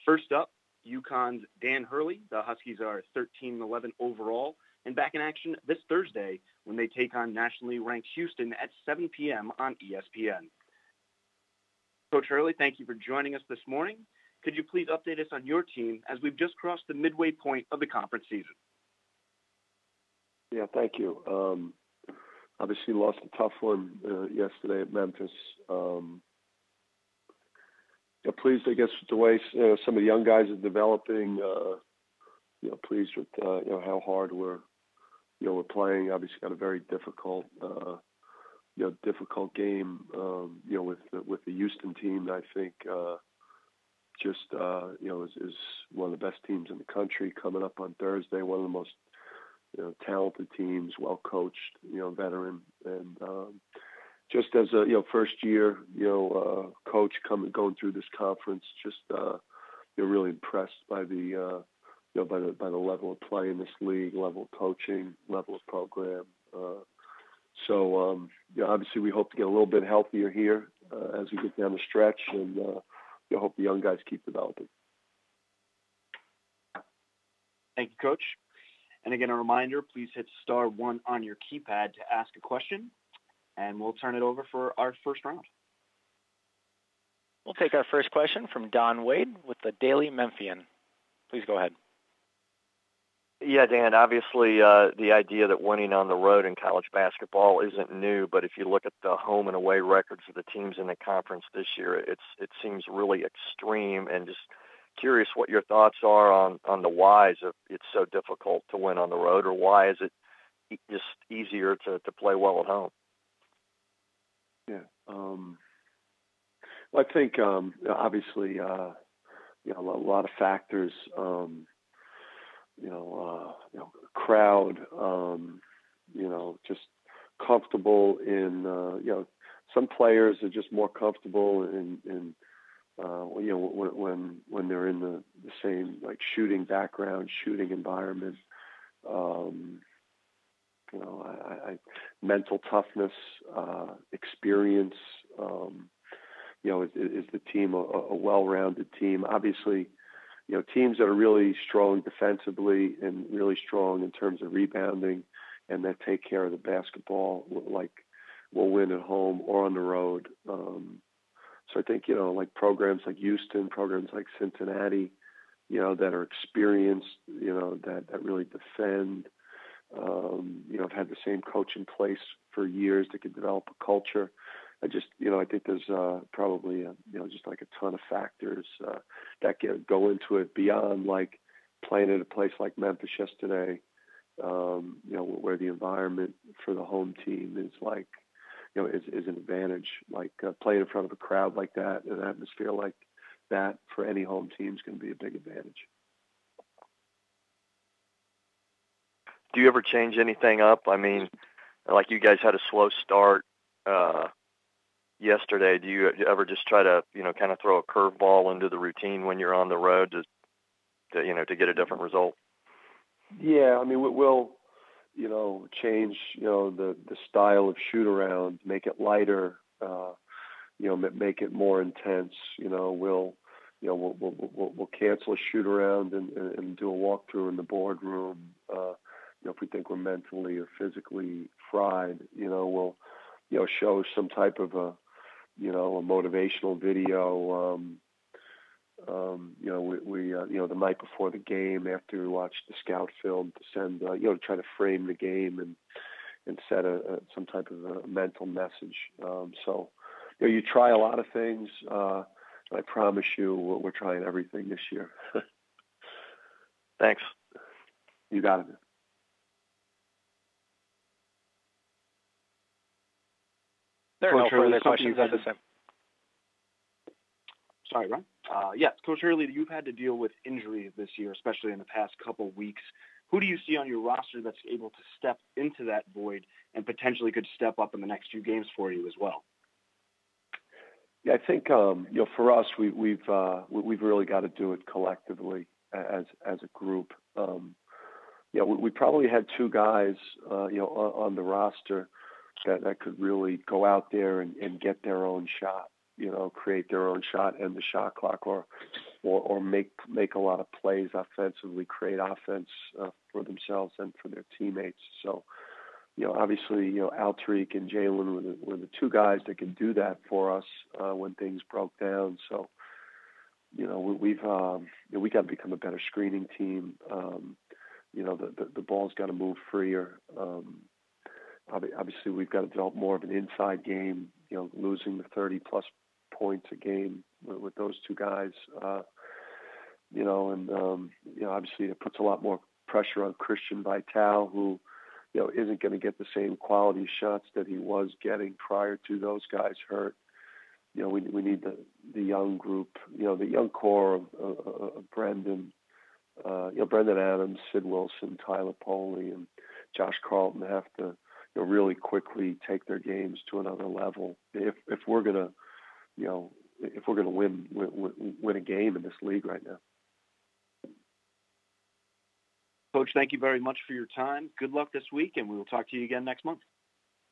First up, UConn's Dan Hurley. The Huskies are 13-11 overall and back in action this Thursday when they take on nationally ranked Houston at 7 p.m. on ESPN. Coach Hurley, thank you for joining us this morning. Could you please update us on your team as we've just crossed the midway point of the conference season? Yeah, thank you. Obviously lost a tough one yesterday at Memphis. Pleased, I guess, with the way some of the young guys are developing. Pleased with how hard we're playing. Obviously, got a very difficult game. With the Houston team, I think is one of the best teams in the country coming up on Thursday. One of the most talented teams, well coached, veteran, and just as a first year coach going through this conference, just really impressed by the by the level of play in this league, level of coaching, level of program. Obviously we hope to get a little bit healthier here as we get down the stretch, and hope the young guys keep developing. Thank you, Coach. And again, a reminder, please hit *1 on your keypad to ask a question, and we'll turn it over for our first round. We'll take our first question from Don Wade with the Daily Memphian. Please go ahead. Yeah, Dan, obviously the idea that winning on the road in college basketball isn't new, but if you look at the home and away records of the teams in the conference this year, it seems really extreme, and just curious what your thoughts are on the whys of it's so difficult to win on the road, or why is it just easier to play well at home? Yeah. Well, I think obviously a lot of factors. Crowd. Just comfortable in. Some players are just more comfortable in when they're in the same shooting background, shooting environment. Mental toughness, experience. Is the team a well-rounded team? Obviously, teams that are really strong defensively and really strong in terms of rebounding and that take care of the basketball, will win at home or on the road. So I think, programs like Houston, programs like Cincinnati, that are experienced, that really defend, have had the same coach in place for years that could develop a culture. I think there's probably, just a ton of factors that go into it beyond playing at a place like Memphis yesterday, where the environment for the home team is is an advantage. Playing in front of a crowd like that, an atmosphere like that for any home team is going to be a big advantage. Do you ever change anything up? I mean, you guys had a slow start yesterday. Do you ever just try to, kind of throw a curveball into the routine when you're on the road to get a different result? Yeah, I mean, we'll, change, the style of shoot around, make it lighter, make it more intense. We'll cancel a shoot around and do a walkthrough in the boardroom. If we think we're mentally or physically fried, we'll, show some type of a motivational video. The night before the game, after we watch the scout film, to send, to try to frame the game and set some type of a mental message. You try a lot of things. I promise you, we're trying everything this year. Thanks. You got it. There are no further questions at this time. Sorry, Ron. Yes, Coach Hurley, you've had to deal with injuries this year, especially in the past couple weeks. Who do you see on your roster that's able to step into that void and potentially could step up in the next few games for you as well? Yeah, I think for us, we've really got to do it collectively as a group. We probably had two guys on the roster that could really go out there and get their own shot, create their own shot and the shot clock, or or make a lot of plays offensively, create offense for themselves and for their teammates. So, obviously, Altrique and Jalen were the two guys that could do that for us when things broke down. So, we got to become a better screening team. The ball's got to move freer. Obviously, we've got to develop more of an inside game. Losing the 30-plus points a game with those two guys. Obviously, it puts a lot more pressure on Christian Vital, who isn't going to get the same quality shots that he was getting prior to those guys hurt. We need the young group, the young core of Brendan, Brendan Adams, Sid Wilson, Tyler Poley, and Josh Carlton have to really quickly take their games to another level if we're gonna win a game in this league right now. Coach, thank you very much for your time. Good luck this week, and we will talk to you again next month.